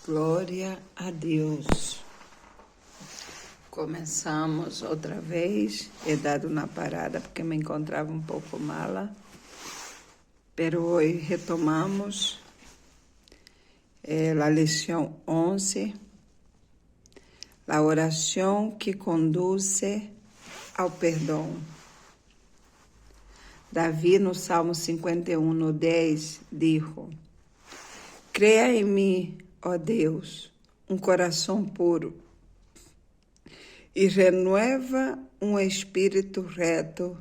Glória a Deus. Começamos outra vez. He dado uma parada porque me encontrava um pouco mala. Pero hoje retomamos a lição 11, a oração que conduz ao perdão. Davi, no Salmo 51, no 10, dijo: Creia em mim, ó Deus, um coração puro, e renueva um espírito reto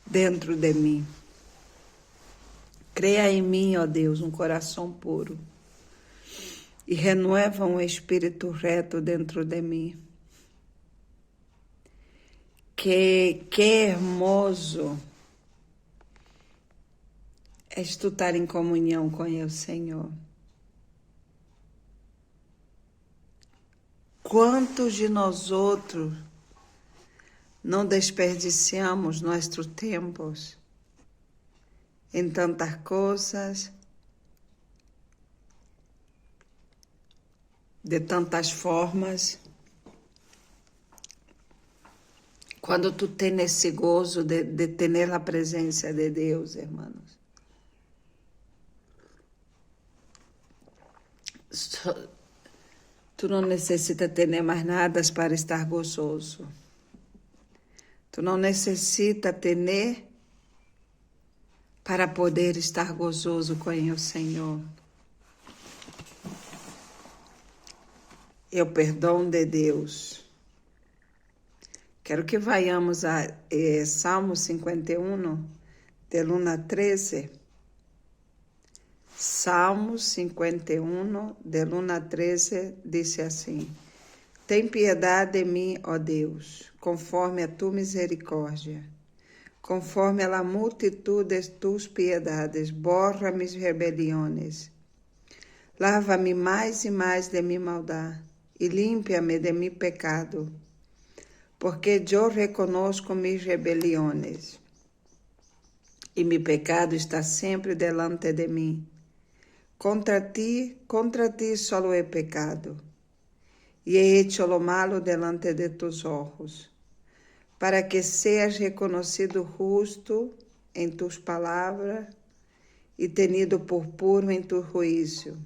dentro de mim. Creia em mim, ó Deus, um coração puro, e renueva um espírito reto dentro de mim. Que hermoso é estar em comunhão com o Senhor. Quantos de nós outros não desperdiciamos nossos tempos em tantas coisas, de tantas formas, quando tu tens esse gozo de ter a presença de Deus, irmãos? Tu não necessitas ter mais nada para estar gozoso. Tu não necessitas ter para poder estar gozoso com o Senhor. É o perdão de Deus. Quero que vayamos a Salmo 51, del 1 a 13. Salmo 51, del 1 a 13, diz assim: Tem piedade de mim, ó Deus, conforme a tua misericórdia. Conforme a multitud de tus piedades, borra mis rebeliões. Lava-me mais e mais de minha maldade, e limpa-me de meu pecado, porque eu reconozco mis rebeliões, e meu pecado está sempre delante de mim. Contra ti solo he pecado, e he hecho lo malo delante de tus ojos, para que seas reconocido justo em tus palavras e tenido por puro em tu juízo.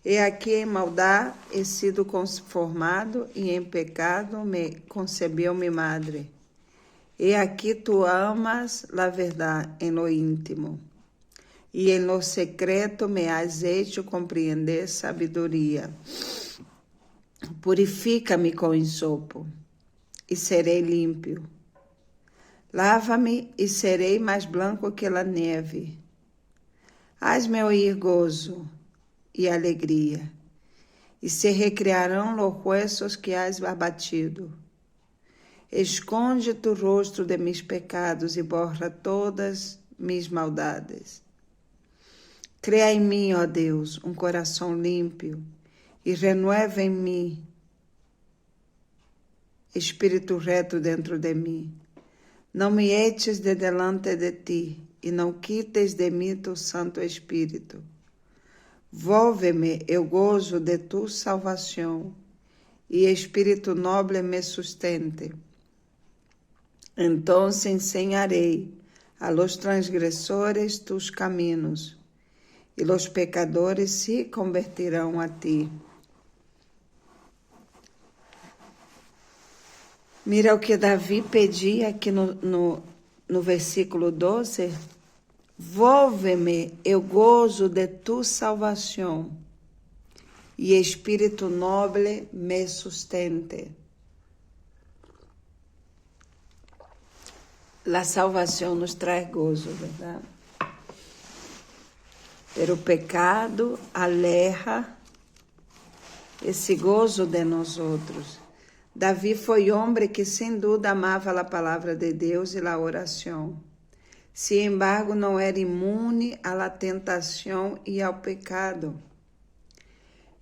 E aqui em maldade he sido conformado, e em pecado me concebeu minha madre. E aqui tu amas la verdade em lo íntimo, e em lo secreto me has hecho compreender sabedoria. Purifica-me com ensopo, e serei limpo. Lava-me, e serei mais branco que a neve. Haz-me ouvir gozo e alegria, e se recriarão los huesos que has abatido. Esconde tu rosto de mis pecados e borra todas mis maldades. Cria em mim, ó Deus, um coração limpo, e renueva em mim espírito reto dentro de mim. Não me eches de delante de ti, e não quites de mim tu Santo Espírito. Volve-me o gozo de tu salvação, e espírito noble me sustente. Então ensinarei a los transgressores tus caminhos, e los pecadores se convertirão a ti. Mira o que Davi pedia aqui no versículo 12. Volve-me o gozo de tu salvação, e espírito noble me sustente. A salvação nos traz gozo, verdade? Pero o pecado aleja esse gozo de nós outros. Davi foi homem que sem dúvida amava a palavra de Deus e a oração. Sin embargo, não era imune à tentação e ao pecado,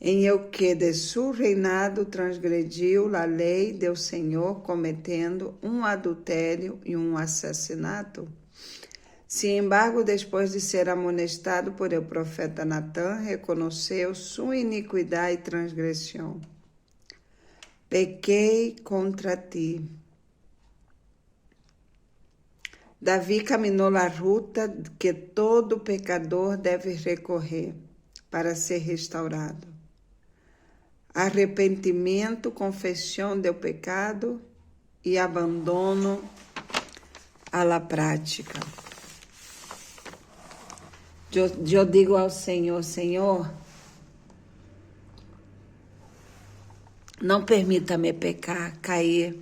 em o que de seu reinado transgrediu a lei do Senhor, cometendo um adultério e um assassinato. Sin embargo, después de ser amonestado por el profeta Natán, reconoció su iniquidad y transgresión. Pequei contra ti. Davi caminhou a ruta que todo pecador deve recorrer para ser restaurado. Arrependimento, confissão do pecado e abandono à la prática. Eu digo ao Senhor, Senhor, não permita-me pecar, cair.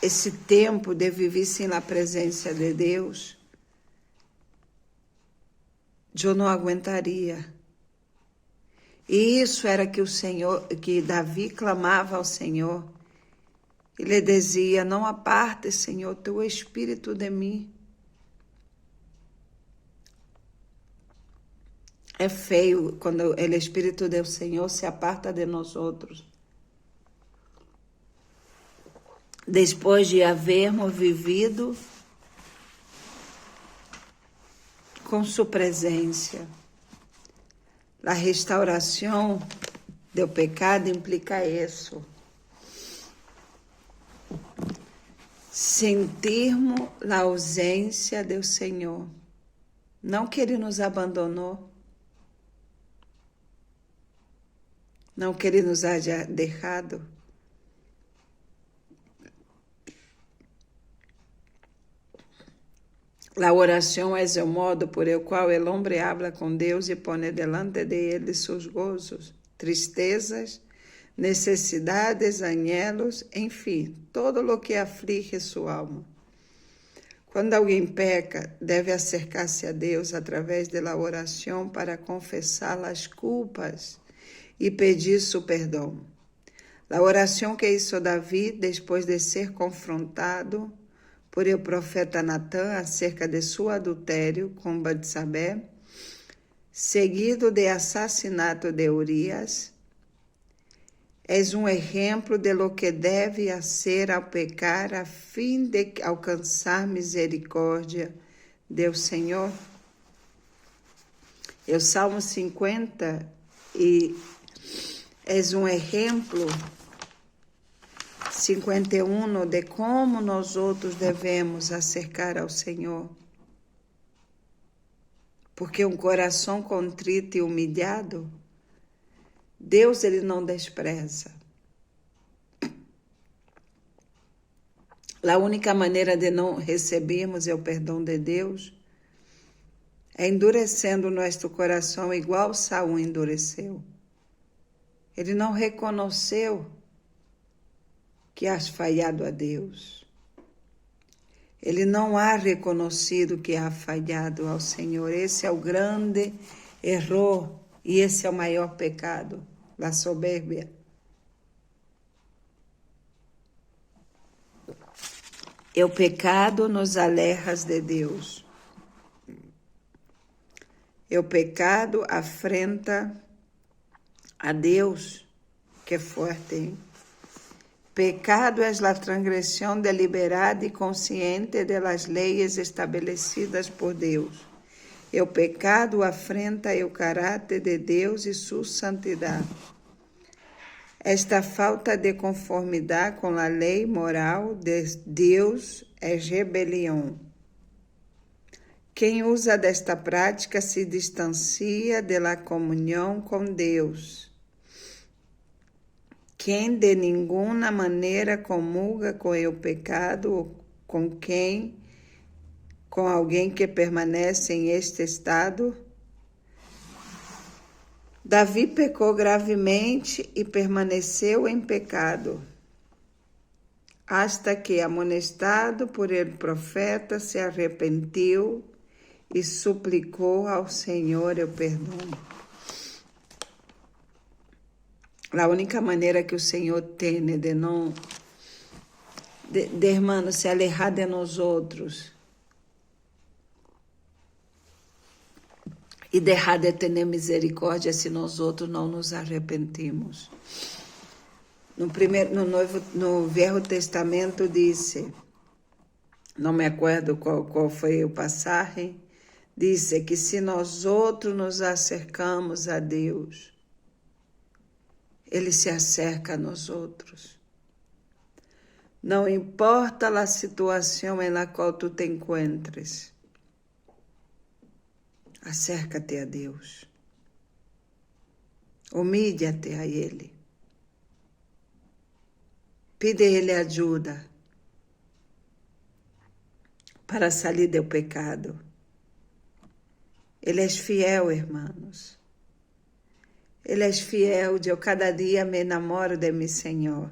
Esse tempo de viver sem a presença de Deus, eu não aguentaria. E isso era que Davi clamava ao Senhor. Ele dizia, não aparte, Senhor, teu espírito de mim. É feio quando o espírito do Senhor se aparta de nós outros. Depois de havermos vivido com sua presença. A restauração do pecado implica isso. Sentirmos a ausência do Senhor. Não que Ele nos abandonou. Não que Ele nos haja deixado. A oração é o modo por el qual o homem habla com Deus e põe delante de Ele seus gozos, tristezas, necessidades, anhelos, enfim, todo o que aflige sua alma. Quando alguém peca, deve acercar-se a Deus através da oração para confessar as culpas e pedir seu perdão. A oração que hizo Davi depois de ser confrontado por el profeta Natán acerca de seu adultério com Batsabé, seguido de assassinato de Urias, é exemplo de lo que deve ser ao pecar a fim de alcançar misericórdia do Senhor. O Salmo 50 é exemplo 51 de como nós outros devemos acercar ao Senhor. Porque um coração contrito e humilhado, Deus Ele não despreza. A única maneira de não recebermos o perdão de Deus é endurecendo nosso coração igual Saul endureceu. Ele não reconheceu que has falhado a Deus. Ele não ha reconhecido que ha falhado ao Senhor. Esse é o grande erro e esse é o maior pecado, a soberbia. O pecado nos aleja de Deus. O pecado afrenta a Deus, que é forte, hein? Pecado é a transgressão deliberada e consciente das leis estabelecidas por Deus. O pecado afrenta o caráter de Deus e sua santidade. Esta falta de conformidade com a lei moral de Deus é rebelião. Quem usa desta prática se distancia da comunhão com Deus. Quem de nenhuma maneira comulga com o pecado, com alguém que permanece em este estado. Davi pecou gravemente e permaneceu em pecado, hasta que, amonestado por el profeta, se arrepentiu e suplicou ao Senhor o perdão. A única maneira que o Senhor tem de hermano, se alejar de nós outros e deixar de ter misericórdia se nós outros não nos arrepentimos. No Velho Testamento disse, não me acordo qual foi o passagem, disse que se nós outros nos acercamos a Deus, Ele se acerca a nós outros. Não importa a situação na qual tu te encontres, acércate a Deus. Humilha-te a Ele. Pide a Ele ajuda para sair do pecado. Ele é fiel, irmãos. Ele é fiel. Eu cada dia me enamoro de meu Senhor.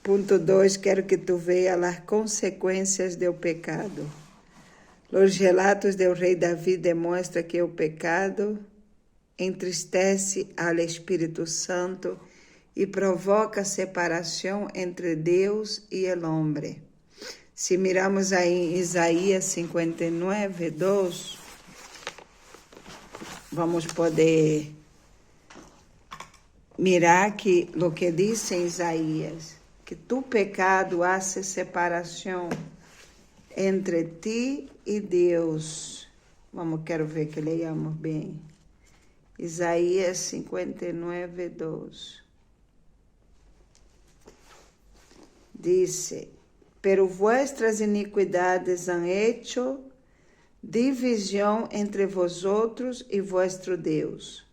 Ponto 2. Quero que tu veas as consequências do pecado. Os relatos do rei Davi demonstram que o pecado entristece ao Espírito Santo e provoca separação entre Deus e o homem. Se miramos aí em Isaías 59, 2, vamos poder mirar que o que diz em Isaías, que tu pecado hace separação entre ti e Deus. Quero ver que leiamos bem. Isaías 59, 2. Dice, pero vuestras iniquidades han hecho divisão entre vosotros e vuestro Deus,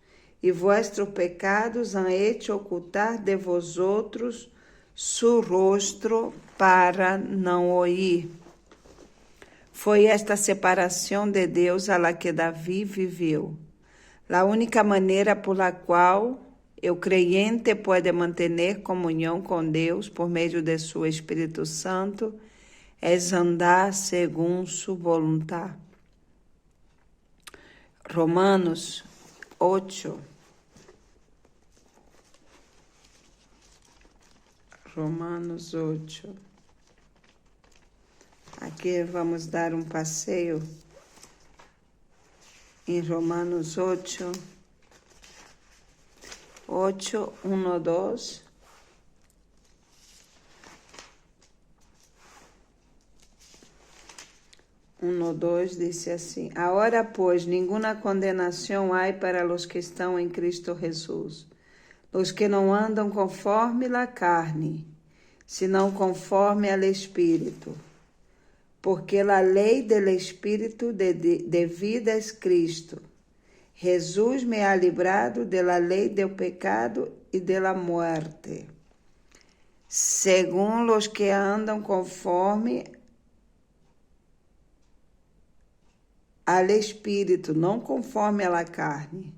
e vuestros pecados han hecho ocultar de vosotros su rostro para não ouvir. Foi esta separação de Deus a la que Davi viveu. A única maneira por la qual o creyente pode manter comunhão com Deus por meio de seu Espírito Santo é andar segundo sua vontade. Romanos 8. Romanos 8. Aqui vamos dar um passeio em Romanos 8. 8, 1, 2. Diz assim: Agora, pois, nenhuma condenação há para os que estão em Cristo Jesus, os que não andam conforme a carne, senão conforme ao Espírito. Porque a lei do Espírito de vida é Cristo. Jesus me ha librado da lei do pecado e da morte. Segundo os que andam conforme ao Espírito, não conforme à carne.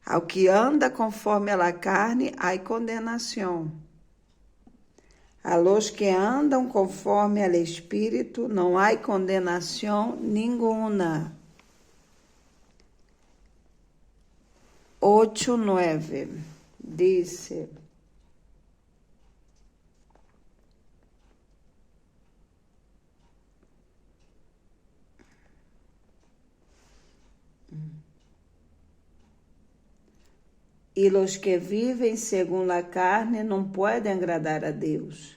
Ao que anda conforme à carne, há condenação. A los que andam conforme ao Espírito, não há condenação nenhuma. 8, 9, dice, e os que vivem segundo a carne não podem agradar a Deus.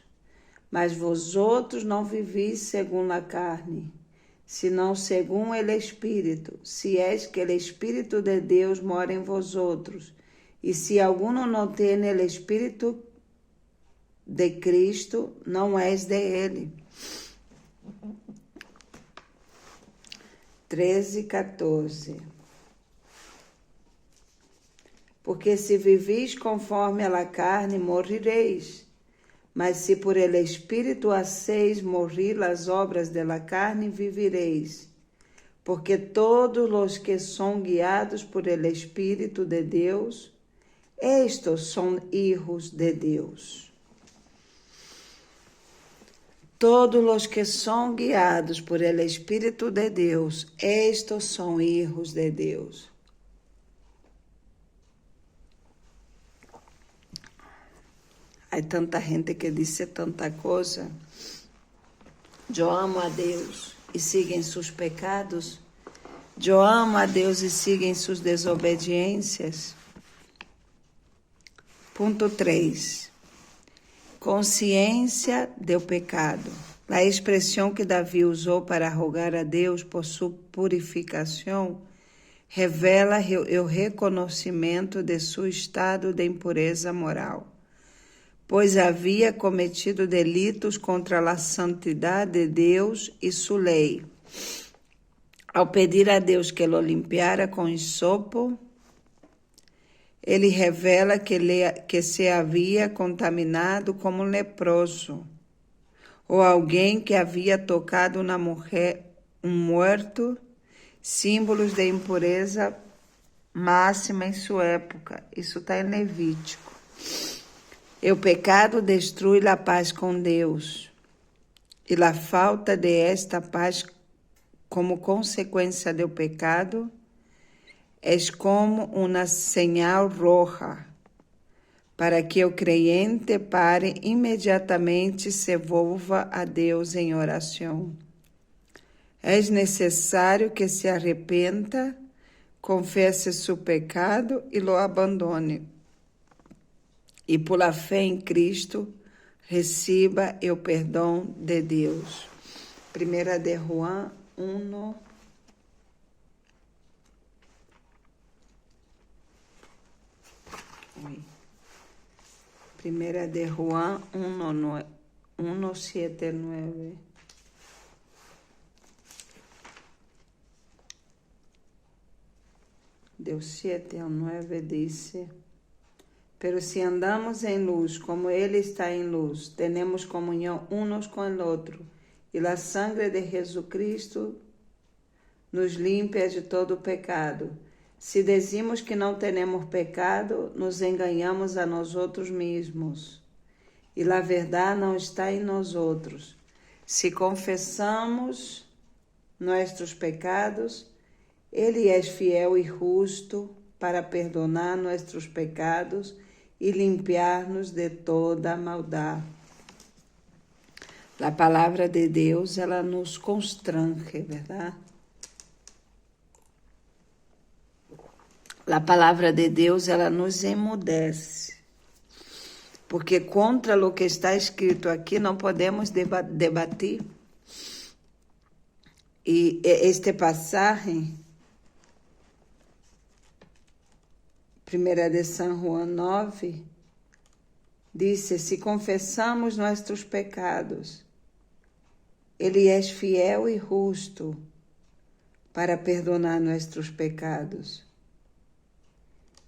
Mas vosotros não vivis segundo a carne, senão segundo o Espírito, se és que o Espírito de Deus mora em vosotros. E se alguno não tem o Espírito de Cristo, não és de Ele. 13, 14. Porque se vivis conforme a carne, morrereis. Mas se por el Espírito hacéis morrer as obras da carne, vivireis. Porque todos os que são guiados por el Espírito de Deus, estes são hijos de Deus. Todos os que são guiados por el Espírito de Deus, estes são hijos de Deus. Há tanta gente que diz tanta coisa. Eu amo a Deus e sigam seus pecados. Eu amo a Deus e sigam suas desobediências. Ponto 3. Consciência do pecado. A expressão que Davi usou para rogar a Deus por sua purificação revela o reconhecimento de seu estado de impureza moral, pois havia cometido delitos contra a santidade de Deus e sua lei. Ao pedir a Deus que o limpiara com hisopo, ele revela que se havia contaminado como um leproso, ou alguém que havia tocado na mulher, um morto, símbolos de impureza máxima em sua época. Isso está em Levítico. E o pecado destrui a paz com Deus, e a falta de esta paz como consequência do pecado é como uma señal roja para que o creyente pare imediatamente e se volva a Deus em oração. É necessário que se arrependa, confesse seu pecado e lo abandone. E por la fé em Cristo, receba o perdão de Deus. 1 de Juan 1. Primera de Juan 1:7-9. Do 7 ao 9 dice: Pero si andamos en luz, como Él está en luz, tenemos comunión unos con el otro, y la sangre de Jesucristo nos limpia de todo pecado. Se decimos que não temos pecado, nos enganamos a nós outros mesmos, e a verdade não está em nós outros. Se confessamos nossos pecados, Ele é fiel e justo para perdonar nossos pecados e limpiar-nos de toda maldade. A palavra de Deus, ela nos constrange, verdade? A palavra de Deus, ela nos emudece, porque contra o que está escrito aqui não podemos debater. E este passagem, 1 de São Juan 9, disse: se confessamos nossos pecados, Ele é fiel e justo para perdonar nossos pecados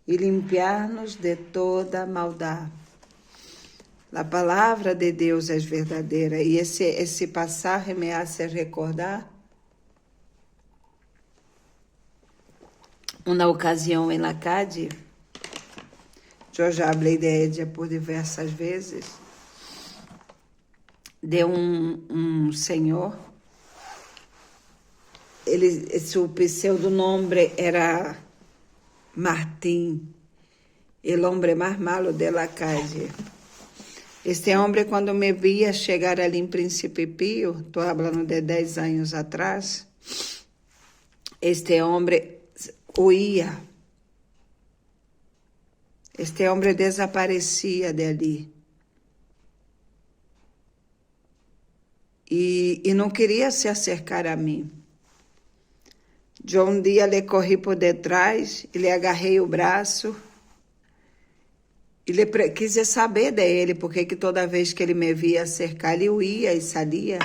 e limpiar-nos de toda maldade. A palavra de Deus é verdadeira, e esse passagem me hace recordar uma ocasião em la calle. Eu já falei de ella por diversas vezes, de um senhor. Seu pseudonome era Martín, el hombre más malo de la calle. Este homem, quando me via chegar ali em Príncipe Pío, estou falando de 10 anos atrás, este homem huía. Este homem desaparecia de ali. E não queria se acercar a mim. Eu um dia lhe corri por detrás e lhe agarrei o braço e quis saber dele, porque que toda vez que ele me via cercar, ele ia e saía.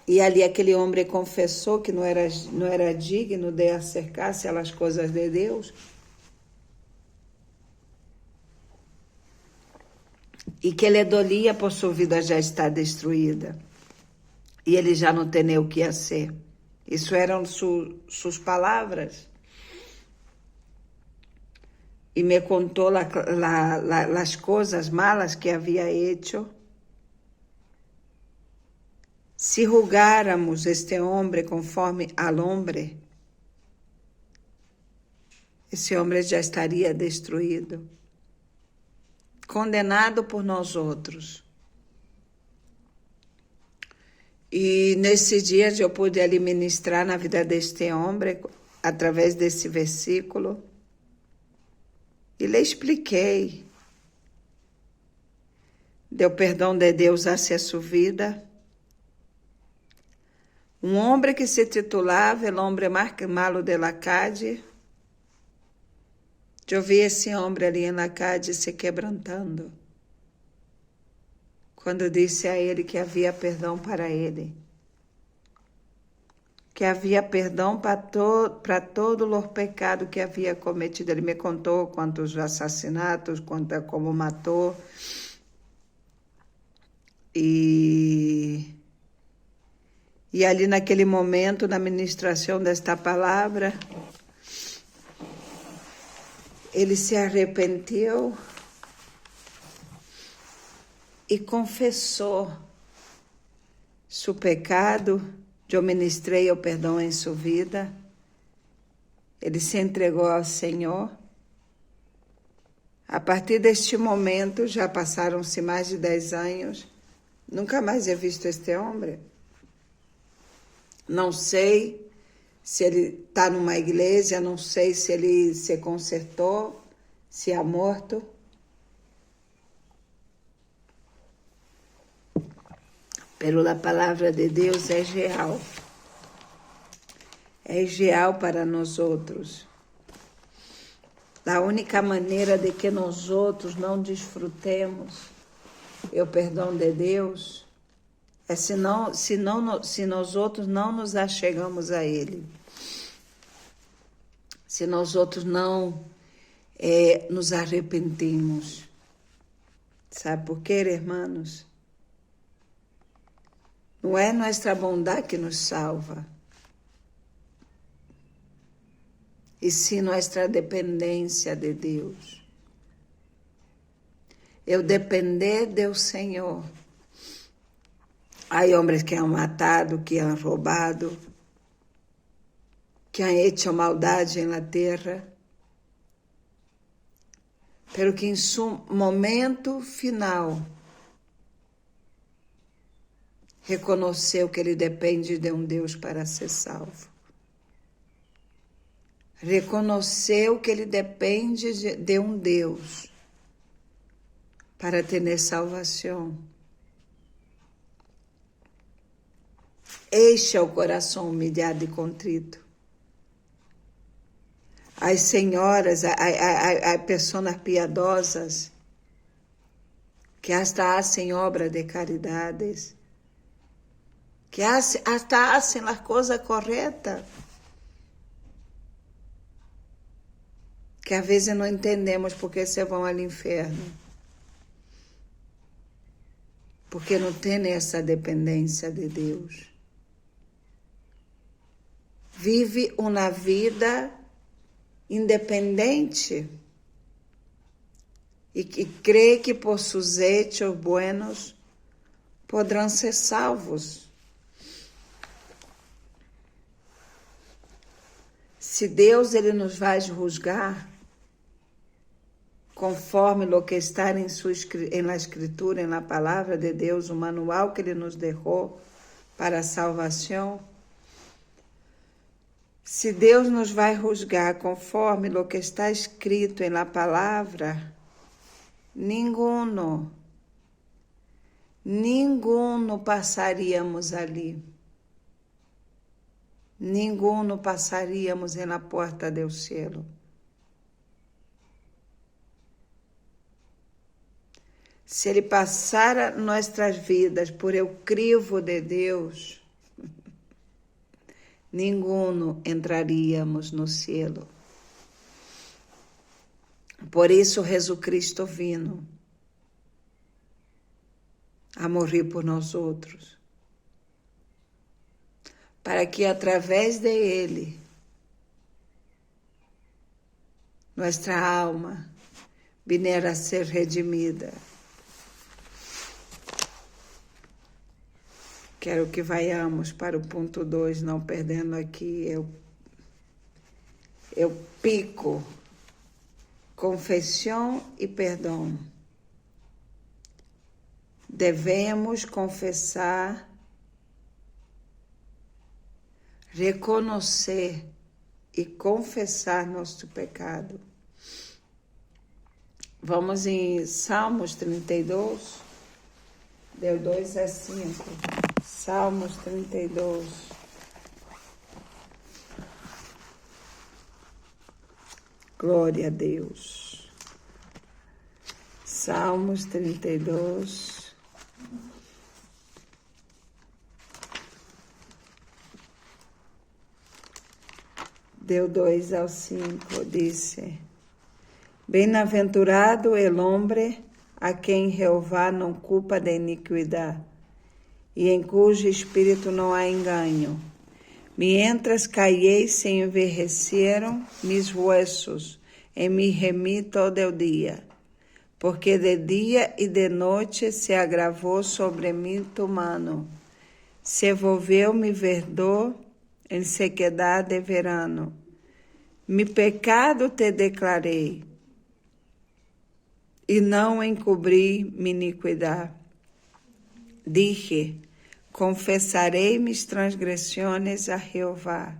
E ali aquele homem confessou que não era digno de acercar-se às coisas de Deus. E que ele dolia por sua vida já está destruída. E ele já não tem o que fazer. Isso eram suas palavras. E me contou as coisas malas que havia hecho. Se julgáramos este homem conforme al homem, esse homem já estaria destruído, condenado por nós outros. E nesse dia eu pude ali ministrar na vida deste homem através desse versículo e lhe expliquei do perdão de Deus hacia sua vida. Um homem que se titulava El hombre más malo de la calle. Eu vi esse homem ali na calle se quebrantando, quando disse a ele que havia perdão para ele, que havia perdão para todos os pecados que havia cometido. Ele me contou quantos assassinatos, como matou. E ali naquele momento, na ministração desta palavra, ele se arrependeu e confessou seu pecado. Eu ministrei o perdão em sua vida. Ele se entregou ao Senhor. A partir deste momento, já passaram-se mais de 10 anos. Nunca mais he visto este homem. Não sei se ele está numa igreja, não sei se ele se consertou, se é morto. Pero a palavra de Deus é real. É real para nós outros. A única maneira de que nós outros não desfrutemos o perdão de Deus é se nós outros não nos achegamos a Ele. Se nós outros não nos arrependemos. Sabe por quê, irmãos? Não é nossa bondade que nos salva, e sim nossa dependência de Deus. Eu depender do Senhor. Há homens que han matado, que han roubado, que han hecho maldade na terra, pero que em seu momento final reconheceu que ele depende de um Deus para ser salvo. Reconheceu que ele depende de um Deus para ter salvação. Este é o coração humilhado e contrito. As senhoras, as pessoas piedosas, que hasta hacen obra de caridades, que hasta hacen as coisas corretas, que às vezes não entendemos porque se vão ao inferno. Porque não tem essa dependência de Deus. Vive uma vida independente e que crê que por seus hechos buenos poderão ser salvos. Se Deus ele nos vai julgar conforme o que está na Escritura, na palavra de Deus, o manual que ele nos deixou para a salvação, se Deus nos vai julgar conforme o que está escrito na palavra, ninguno passaríamos ali. Ninguno passaríamos na porta do céu. Se ele passar nossas vidas por el crivo de Deus, ninguno entraríamos no cielo. Por isso, Jesus Cristo vino a morrer por nós outros, para que através de Ele, nossa alma viera a ser redimida. Quero que vayamos para o ponto 2, não perdendo aqui eu pico. Confissão e perdão. Devemos confessar, reconhecer e confessar nosso pecado. Vamos em Salmos 32, do 2 a 5. Salmos 32. Glória a Deus. Salmos 32. Deu 2 ao 5, disse: Bem-aventurado el hombre a quem Jeová não culpa de iniquidade, e em cujo espírito não há engano. Mientras callei se envelheceram mis huesos, e me remi todo el dia, porque de dia e de noite se agravou sobre mim tu mano, se volveu mi verdor em sequedade de verano. Mi pecado te declarei, e não encobri minha iniquidade. Dije: confessarei mis transgressões a Jeová,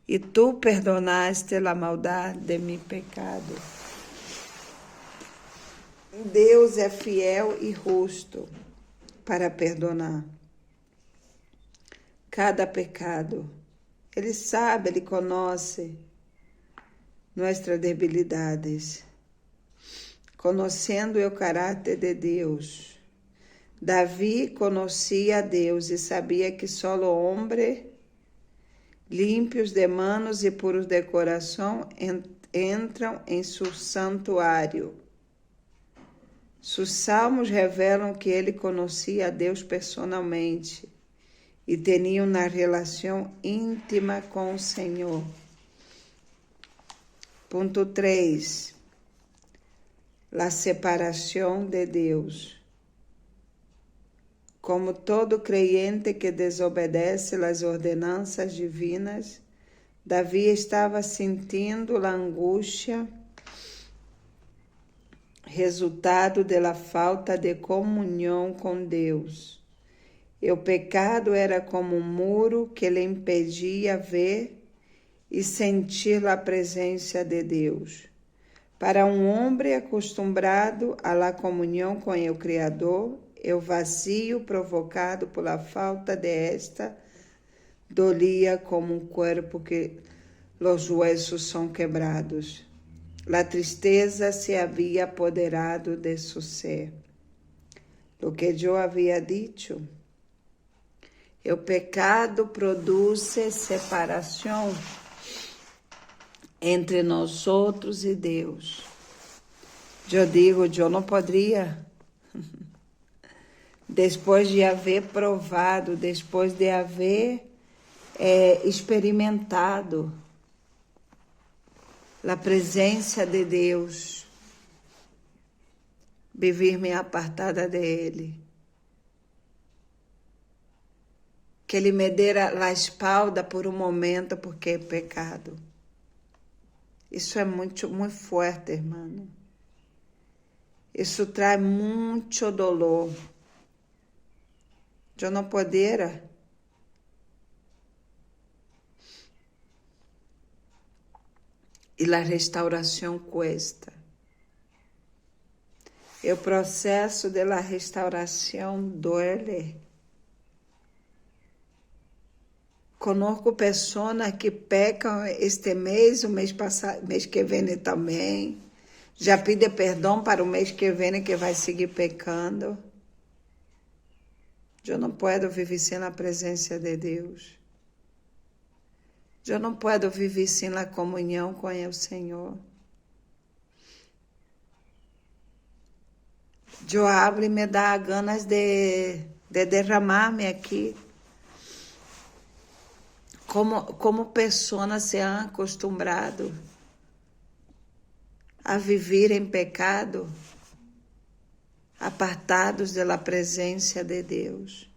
e tu perdonaste a maldade de mi pecado. Deus é fiel e justo para perdonar cada pecado. Ele sabe, Ele conhece nossas debilidades. Conhecendo o caráter de Deus, Davi conhecia a Deus e sabia que só homens limpios de manos e puros de coração entram em seu santuário. Sus salmos revelam que ele conhecia a Deus personalmente e tinha uma relação íntima com o Senhor. Ponto 3. La separação de Deus. Como todo creyente que desobedece às ordenanças divinas, Davi estava sentindo a angústia, resultado da falta de comunhão com Deus. E o pecado era como um muro que lhe impedia ver e sentir a presença de Deus. Para um homem acostumado à la comunhão com o Criador, o vazio provocado pela falta de esta dolia como um corpo que os huesos são quebrados. A tristeza se havia apoderado de seu ser. O que eu havia dito, o pecado produz separação entre nós outros e Deus. Eu digo, eu não poderia, depois de haver provado, depois de haver experimentado a presença de Deus, viver-me apartada dele. Que ele me dera a espalda por um momento porque é pecado. Isso é muito, muito forte, irmão. Isso traz muito dolor. Eu não poderia. E a restauração custa. O processo da restauração doele. Conosco pessoas que pecam este mês, o mês passado, mês que vem também. Já pede perdão para o mês que vem que vai seguir pecando. Eu não posso viver sem a presença de Deus. Eu não posso viver sem a comunhão com o Senhor. Eu abro e me dá ganas de derramar-me aqui. Como pessoas se han acostumado a viver em pecado, apartados da presença de Deus,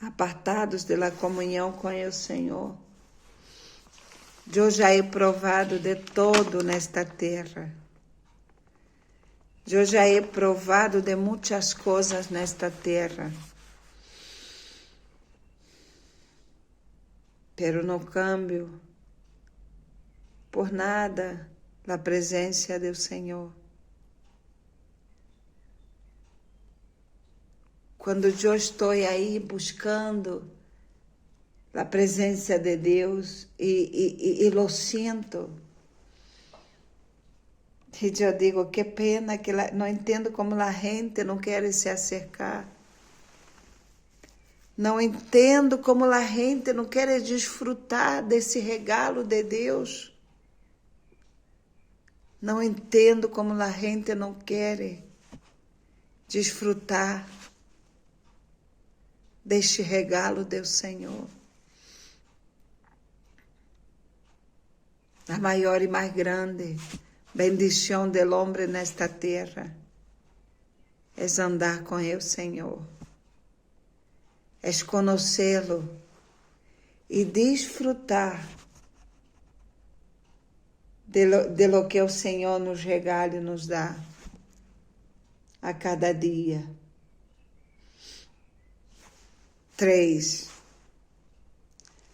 apartados da comunhão com o Senhor. Eu já he provado de todo nesta terra. Eu já he provado de muitas coisas nesta terra. pero no cambio, por nada, a presença do Senhor. Quando eu estou aí buscando a presença de Deus e lo sinto, e eu digo, que pena que não entendo como a gente não quer se acercar. Não entendo como a gente não quer desfrutar desse regalo de Deus. Não entendo como a gente não quer desfrutar deste regalo do Senhor. A maior e mais grande bendição do homem nesta terra é andar com o Senhor, é conhecê-lo e desfrutar de lo que o Senhor nos regala e nos dá a cada dia. 3.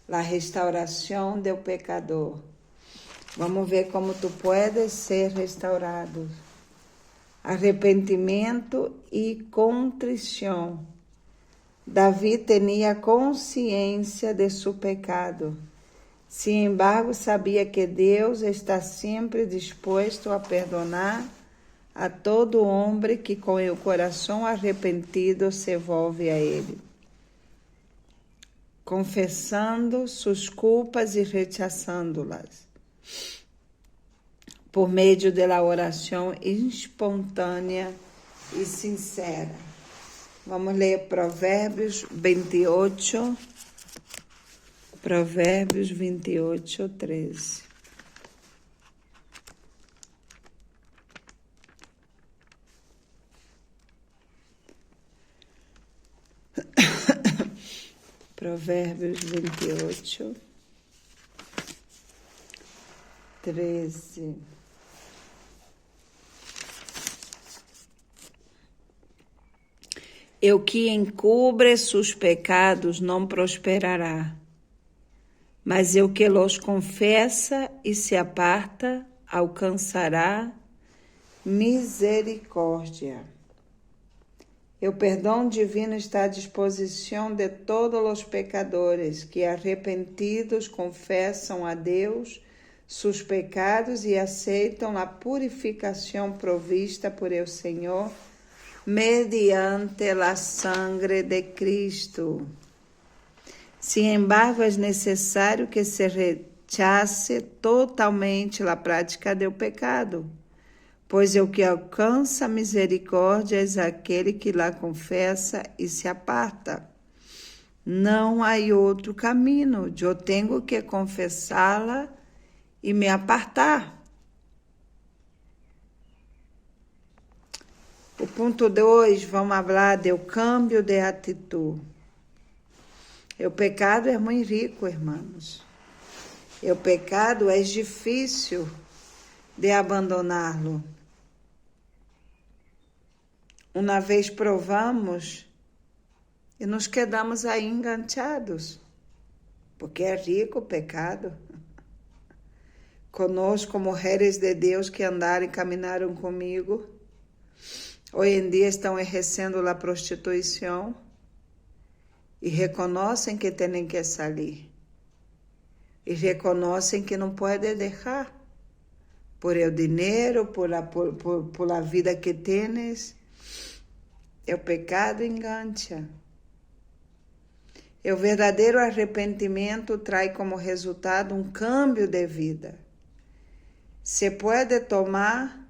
A restauração do pecador. Vamos ver como tu puedes ser restaurado. Arrependimento e contrição. Davi tinha consciência de seu pecado. Sin embargo, sabia que Deus está sempre disposto a perdonar a todo homem que com o coração arrependido se volve a Ele, confessando suas culpas e rechaçando-las, por meio da oração espontânea e sincera. Vamos ler Provérbios 28, 13. Provérbios 28, 13. E o que encubre seus pecados não prosperará, mas o que los confessa e se aparta alcançará misericórdia. O perdão divino está à disposição de todos os pecadores que, arrependidos, confessam a Deus seus pecados e aceitam a purificação provista por el Senhor mediante a sangre de Cristo. Sin embargo, é necessário que se rechace totalmente a prática do pecado, pois o que alcança a misericórdia é aquele que lá confessa e se aparta. Não há outro caminho, eu tenho que confessá-la e me apartar. O ponto 2, vamos falar do câmbio de atitude. O pecado é muito rico, irmãos. O pecado é difícil de abandoná-lo. Uma vez provamos e nos quedamos aí enganchados, porque é rico o pecado. Conosco, mulheres de Deus que andaram e caminaram comigo, hoje em dia estão exercendo a prostituição e reconhecem que têm que sair. E reconhecem que não podem deixar por o dinheiro, por a vida que tens. O pecado engancha. O verdadeiro arrependimento traz como resultado um câmbio de vida. Se pode tomar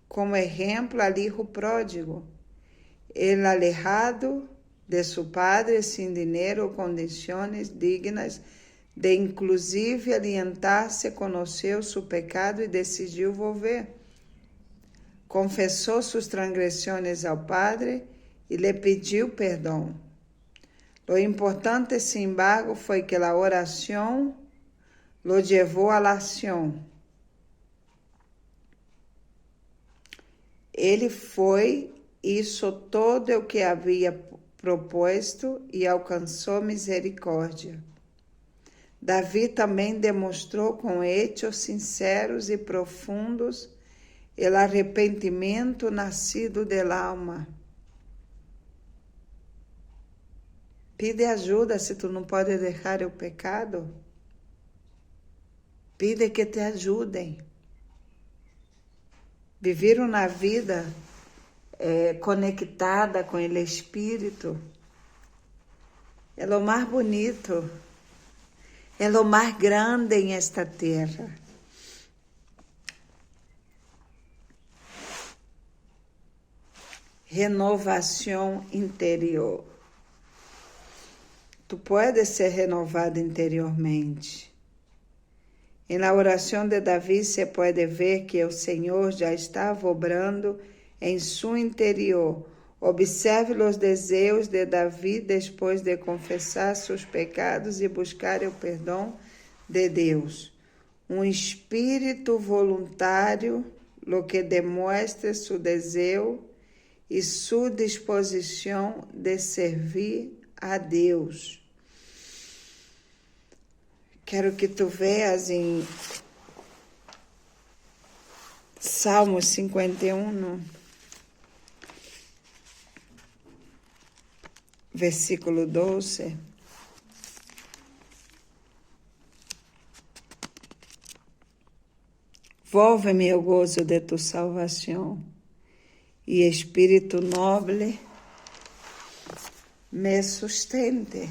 como exemplo al hijo pródigo, el alejado de su padre sin dinero o condições dignas de inclusive alientar-se, conheceu seu pecado e decidiu volver. Confessou suas transgressões ao Padre e lhe pediu perdão. O importante, sin embargo, foi que a oração lo levou à ação. Ele foi, hizo todo o que havia proposto e alcançou misericórdia. Davi também demonstrou com hechos sinceros e profundos o arrependimento nascido del alma. Pide ajuda se tu não pode deixar o pecado. Pide que te ajudem. Viver uma vida conectada com o Espírito é o mais bonito, é o mais grande em esta terra. Renovação interior. Tu puedes ser renovado interiormente. Na oração de Davi se pode ver que o Senhor já estava obrando em seu interior. Observe os desejos de Davi depois de confessar seus pecados e buscar o perdão de Deus. Um espírito voluntário, lo que demonstra seu desejo e sua disposição de servir a Deus. Quero que tu veas em Salmo 51, versículo 12. Volve-me o gozo de tu salvação, e espírito noble me sustente.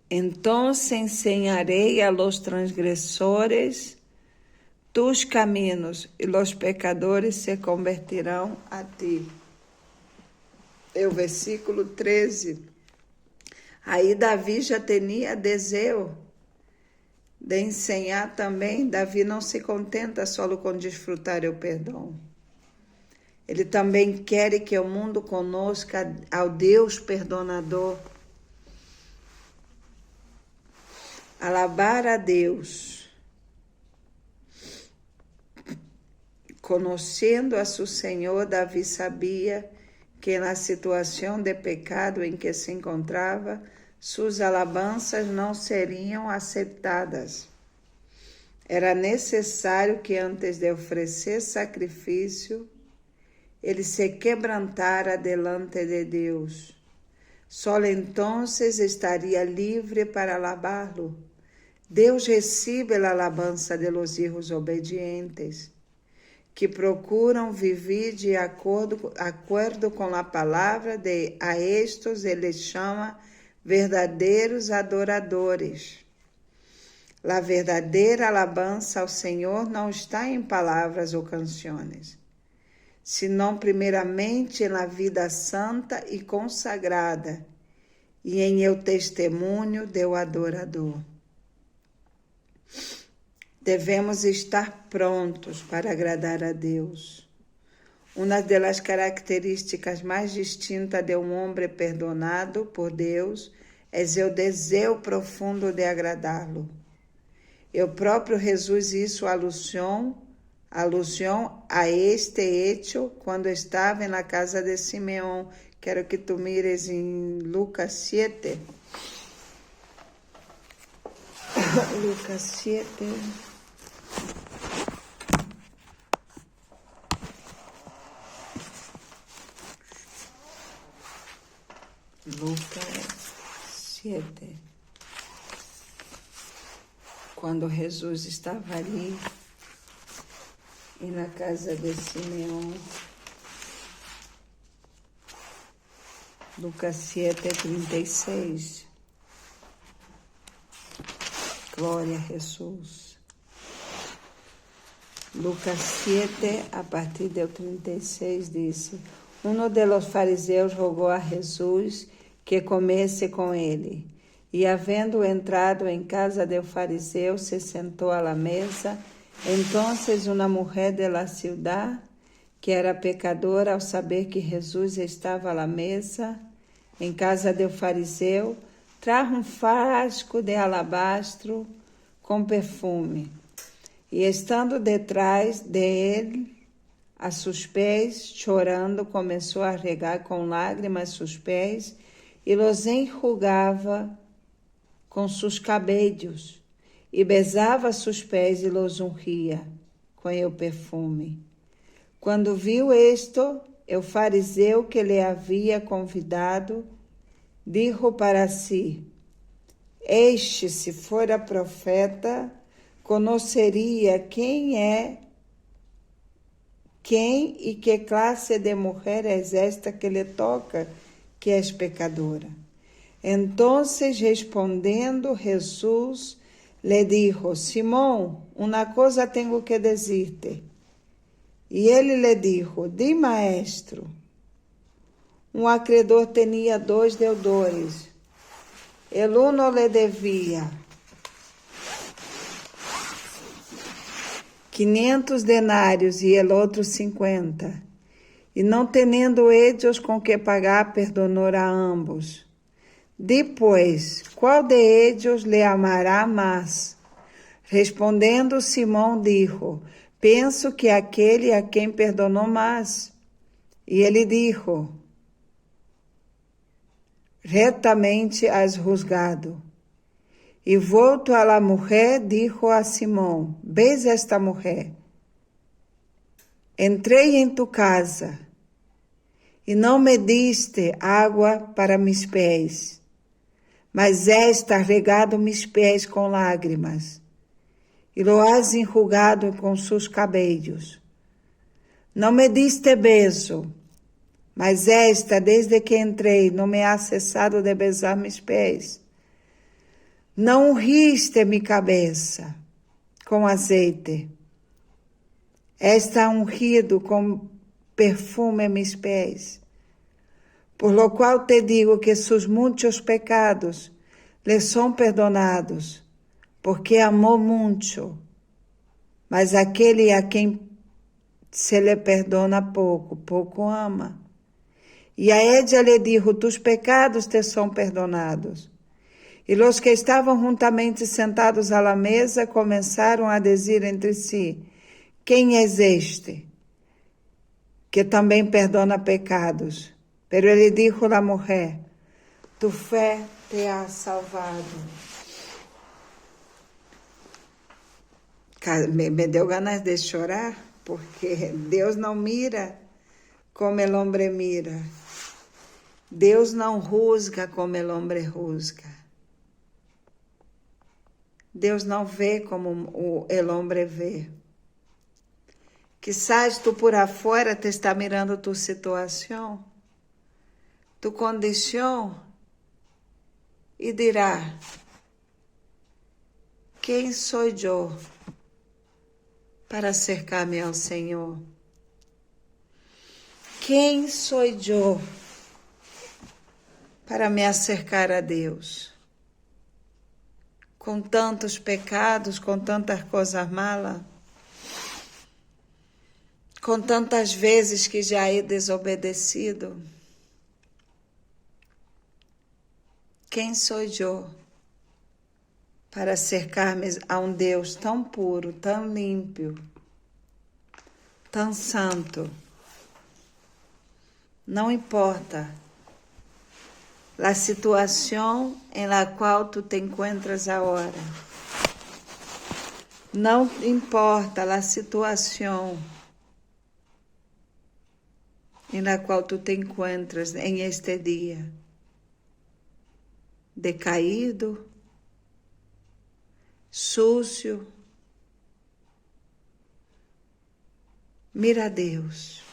Então ensinarei a los transgressores tus caminos, e los pecadores se convertirão a ti. É o versículo 13. Aí Davi já tinha desejo de ensinar também. Davi não se contenta só com desfrutar o perdão. Ele também quer que o mundo conozca ao Deus perdonador. Alabar a Deus, conhecendo a seu Senhor, Davi sabia que na situação de pecado em que se encontrava, suas alabanças não seriam aceitadas. Era necessário que antes de oferecer sacrifício, ele se quebrantara delante de Deus. Só então estaria livre para alabá-lo. Deus recebe a alabança de los hijos obedientes, que procuram viver de acordo com a palavra de a estes ele chama verdadeiros adoradores. A verdadeira alabança ao Senhor não está em palavras ou canções, senão primeiramente na vida santa e consagrada e em el testemunho do adorador. Devemos estar prontos para agradar a Deus. Uma das características mais distintas de um homem perdonado por Deus é o desejo profundo de agradá-lo. O próprio Jesus hizo alusão a este hecho quando estava na casa de Simeão. Quero que tu mires em Lucas 7. Lucas 7. Lucas 7. Quando Jesus estava ali, e na casa de Simeão. Lucas 7, 36. Glória a Jesus. Lucas 7, a partir do 36, disse: Um de los fariseus rogou a Jesus que comesse com ele. E, havendo entrado em casa do fariseu, se sentou à mesa. Então, uma mulher de la ciudad, que era pecadora, ao saber que Jesus estava à mesa, em casa do fariseu, trajo frasco de alabastro com perfume. E, estando detrás de ele, a sus pés, chorando, começou a regar com lágrimas sus pés e los enjugava com sus cabellos, e besava sus pés e los ungía com el perfume. Quando viu esto, o fariseu que lhe havia convidado, dijo para si: este, se fora profeta, conheceria quem e que classe de mulher é esta que lhe toca, que é pecadora. Então, respondendo, Jesus lhe dijo: Simão, uma coisa tenho que dizer-te. E ele lhe dijo: Di, maestro. Um acreedor tinha 2 deudores. El uno le devia 500 denários e el outro 50. E não tendo ellos com que pagar, perdonou a ambos. Depois, qual de ellos lhe amará mais? Respondendo, Simão dijo: penso que aquele a quem perdonou mais. E ele dijo: retamente has juzgado. E volto a la mujer, dijo a Simão: ¿ves esta mujer? Entrei em tu casa e não me diste água para mis pés, mas esta regado mis pés com lágrimas, e lo has enjugado com seus cabelos. Não me diste beijo, mas esta, desde que entrei, não me ha cessado de besar mis pés. Não ungiste minha cabeça com azeite. Está ungido com perfume mis pés. Por lo qual te digo que sus muitos pecados lhe são perdonados, porque amou muito. Mas aquele a quem se lhe perdona pouco, pouco ama. E a ella lhe dijo: tus pecados te são perdonados. E os que estavam juntamente sentados à la mesa começaram a dizer entre si: quem é este que também perdona pecados? Pero ele dijo à mulher: tu fé te ha salvado. Me deu ganas de chorar, porque Deus não mira como o homem mira. Deus não juzga como o homem juzga. Deus não vê como o homem vê. Quizás tu por afuera te está mirando tu situação, tu condição, e dirá: quem sou eu para acercar-me ao Senhor? Quem sou eu para me acercar a Deus? Com tantos pecados, com tantas coisas malas, com tantas vezes que já he desobedecido. Quem sou eu para acercar-me a um Deus tão puro, tão limpo, tão santo? Não importa a situação em la qual tu te encuentras agora. Não importa a situação em la qual tu te encuentras em este dia. Decaído, sucio. Mira a Deus.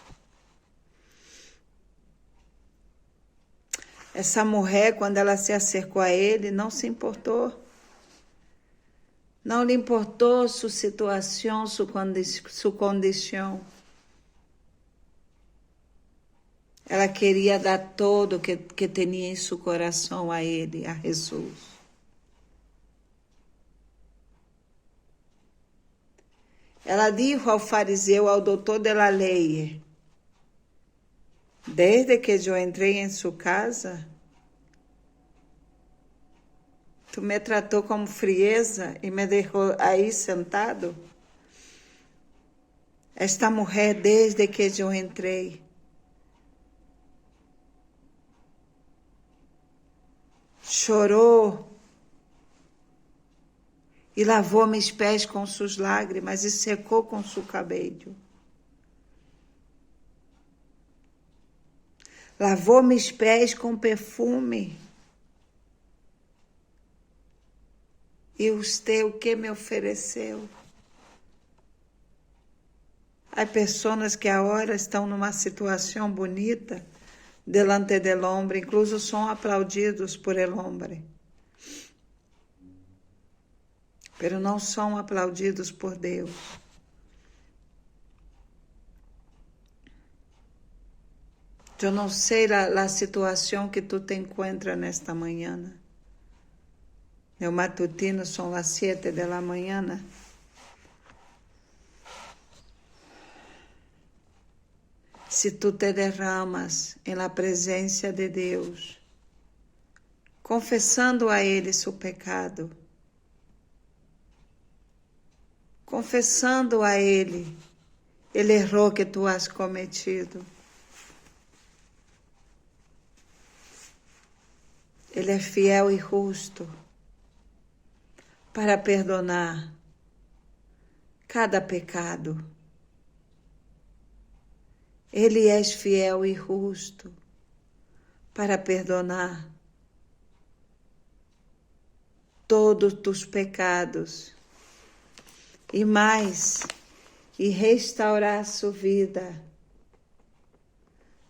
Essa mulher, quando ela se acercou a ele, não se importou. Não lhe importou sua situação, sua condição. Ela queria dar todo que tinha em seu coração a ele, a Jesus. Ela disse ao fariseu, ao doutor da lei: desde que eu entrei em sua casa, tu me tratou com frieza e me deixou aí sentado. Esta mulher, desde que eu entrei, chorou e lavou meus pés com suas lágrimas e secou com seu cabelo. Lavou meus pés com perfume. E usted o que me ofereceu? Há pessoas que agora estão numa situação bonita delante do homem, incluso são aplaudidos por el homem, pero não são aplaudidos por Deus. Eu não sei a situação que tu te encuentras nesta manhã. Meu matutino são as 7 da manhã. Se tu te derramas em la presença de Deus, confessando a Ele seu pecado, confessando a Ele o erro que tu has cometido, Ele é fiel e justo para perdonar cada pecado. Ele é fiel e justo para perdonar todos tus pecados e mais, e restaurar sua vida.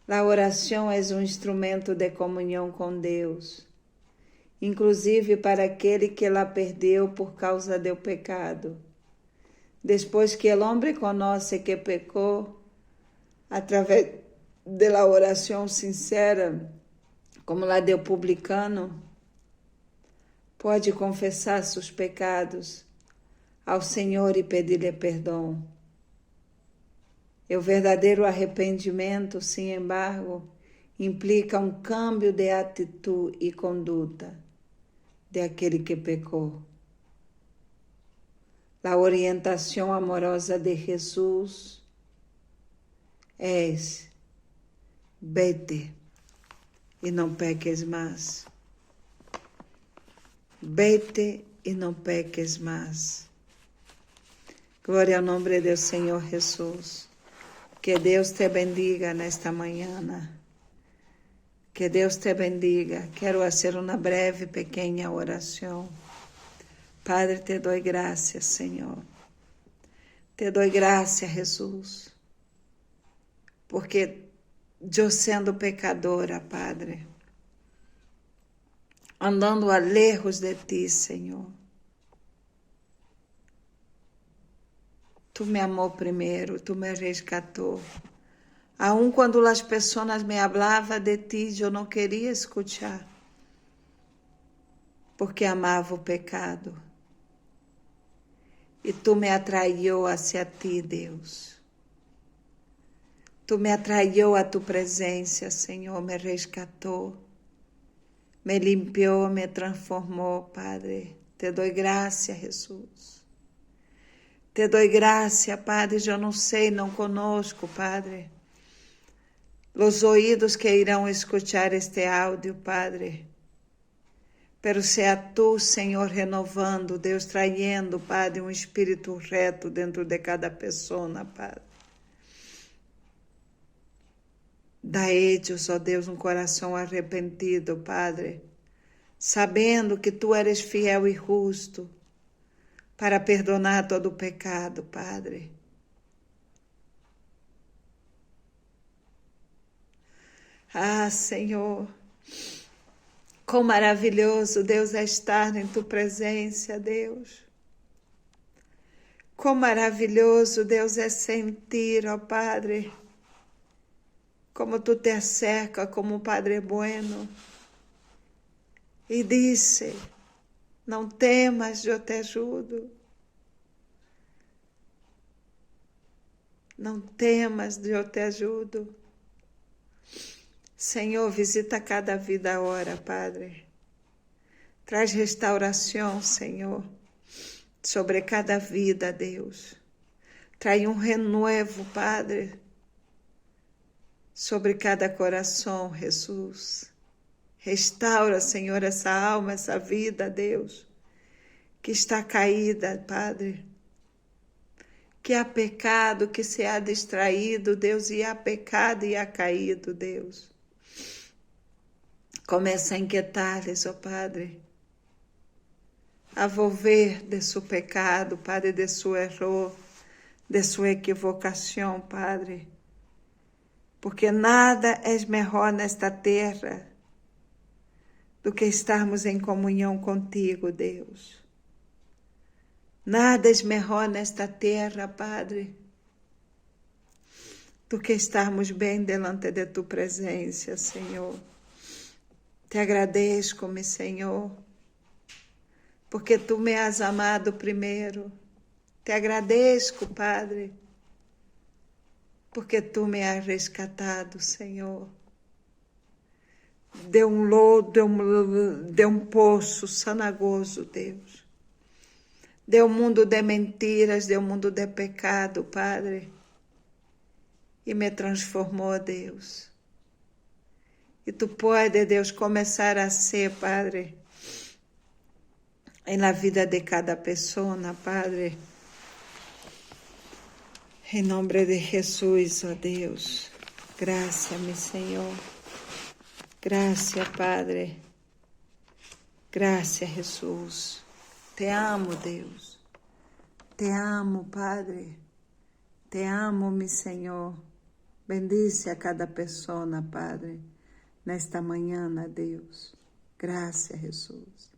A oração é um instrumento de comunhão com Deus, inclusive para aquele que la perdeu por causa do pecado. Depois que o homem conhece que pecou, através da oração sincera, como a do publicano, pode confessar seus pecados ao Senhor e pedir-lhe perdão. E o verdadeiro arrependimento, sem embargo, implica um câmbio de atitude e conduta daquele que pecou. A orientação amorosa de Jesus é: vete e não peques mais. Vete e não peques mais. Glória ao nome do Senhor Jesus. Que Deus te bendiga nesta manhã. Que Deus te bendiga. Quero fazer uma breve, pequena oração. Padre, te dou graças, Senhor. Te dou graças, Jesus. Porque eu sendo pecadora, Padre, andando a lejos de Ti, Senhor, Tu me amou primeiro, Tu me resgatou. Aun quando as pessoas me falavam de Ti, eu não queria escutar, porque amava o pecado. E Tu me atraiu hacia Ti, Deus. Tu me atraiu a Tu presença, Senhor, me resgatou, me limpiou, me transformou, Padre. Te dou graças, Jesus. Te dou graças, Padre. Eu não sei, não conosco, Padre, os ouvidos que irão escutar este áudio, Padre. Pero sea Tu, Senhor, renovando, Deus, traindo, Padre, um espírito reto dentro de cada pessoa, Padre. Dá a eles, ó Deus, um coração arrependido, Padre, sabendo que Tu eres fiel e justo para perdonar todo o pecado, Padre. Ah, Senhor, quão maravilhoso, Deus, é estar em Tu presença, Deus. Quão maravilhoso, Deus, é sentir, ó Padre, como Tu te acerca como Padre bueno e disse: não temas, eu te ajudo. Não temas, eu te ajudo. Senhor, visita cada vida agora, Padre. Traz restauração, Senhor, sobre cada vida, Deus. Trae um renovo, Padre, sobre cada coração, Jesus. Restaura, Senhor, essa alma, essa vida, Deus, que está caída, Padre. Que há pecado, que se há distraído, Deus, e há pecado e há caído, Deus. Começa a inquietar-lhes, ó Padre, a volver de seu pecado, Padre, de seu erro, de sua equivocação, Padre. Porque nada é melhor nesta terra do que estarmos em comunhão contigo, Deus. Nada é melhor nesta terra, Padre, do que estarmos bem delante de tu presença, Senhor. Te agradeço, meu Senhor, porque tu me has amado primeiro. Te agradeço, Padre, porque tu me has resgatado, Senhor. De um lodo, de um poço cenagoso, Deus. De um mundo de mentiras, de um mundo de pecado, Padre. E me transformou, Deus. E tu pode, Deus, começar a ser, Padre, na vida de cada pessoa, Padre. Em nome de Jesus, ó Deus. Graças, meu Senhor. Graças, Padre. Graças, Jesus. Te amo, Deus. Te amo, Padre. Te amo, meu Senhor. Bendice a cada pessoa, Padre, nesta manhã, Deus. Graças, Jesus.